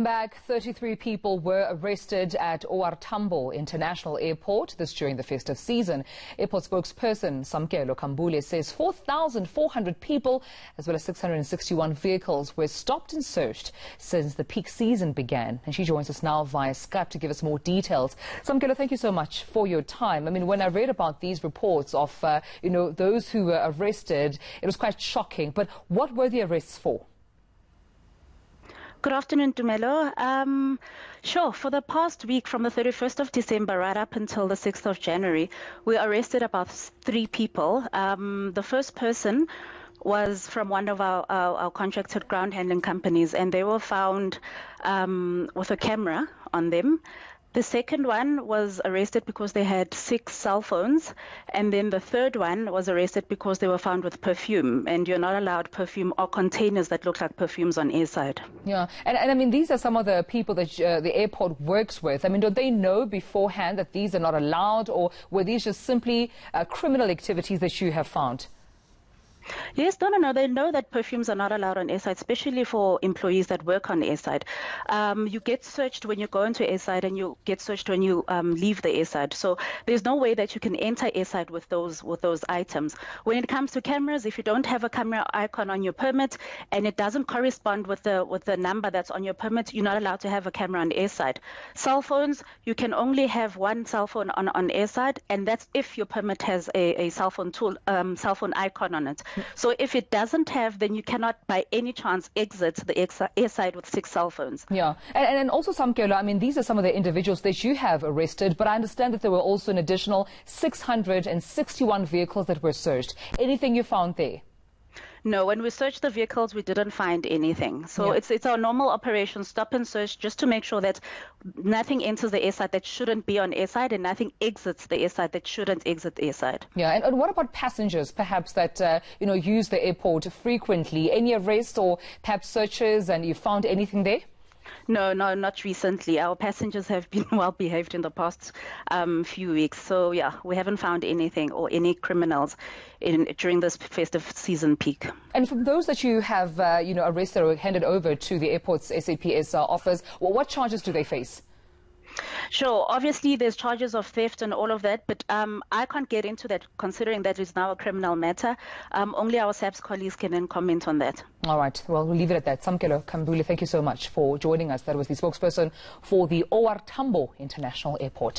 Back, 33 people were arrested at OR Tambo International Airport, this during the festive season. Airport spokesperson Samkelo Kambule says 4,400 people as well as 661 vehicles were stopped and searched since the peak season began. And she joins us now via Skype to give us more details. Samkelo, thank you so much for your time. I mean, when I read about these reports of, those who were arrested, it was quite shocking. But what were the arrests for? Good afternoon, Dumelo. Sure. For the past week, from the 31st of December right up until the 6th of January, we arrested about 3 people. The first person was from one of our contracted ground handling companies, and they were found with a camera on them. The second one was arrested because they had 6 cell phones, and then the third one was arrested because they were found with perfume, and you're not allowed perfume or containers that look like perfumes on airside. Yeah, and I mean, these are some of the people that the airport works with. I mean, do they know beforehand that these are not allowed, or were these just simply criminal activities that you have found? Yes, no. They know that perfumes are not allowed on airside, especially for employees that work on airside. You get searched when you go into airside, and you get searched when you leave the airside. So there's no way that you can enter airside with those items. When it comes to cameras, if you don't have a camera icon on your permit and it doesn't correspond with the number that's on your permit, you're not allowed to have a camera on airside. Cell phones, you can only have one cell phone on airside, and that's if your permit has a cell phone cell phone icon on it. So if it doesn't have, then you cannot by any chance exit the airside with 6 cell phones. Yeah, and also Samkelo, I mean, these are some of the individuals that you have arrested, but I understand that there were also an additional 661 vehicles that were searched. Anything you found there? No, when we searched the vehicles, we didn't find anything. So yeah, it's our normal operation, stop and search, just to make sure that nothing enters the airside that shouldn't be on airside, and nothing exits the airside that shouldn't exit the airside. Yeah, and what about passengers, perhaps, that use the airport frequently? Any arrests or perhaps searches, and you found anything there? No, not recently. Our passengers have been well behaved in the past few weeks. So, yeah, we haven't found anything or any criminals during this festive season peak. And from those that you have, arrested or handed over to the airport's SAPS office, what charges do they face? Sure. Obviously, there's charges of theft and all of that, but I can't get into that, considering that is now a criminal matter. Only our SAPS colleagues can then comment on that. All right. Well, we'll leave it at that. Samkelo Kambule, thank you so much for joining us. That was the spokesperson for the OR Tambo International Airport.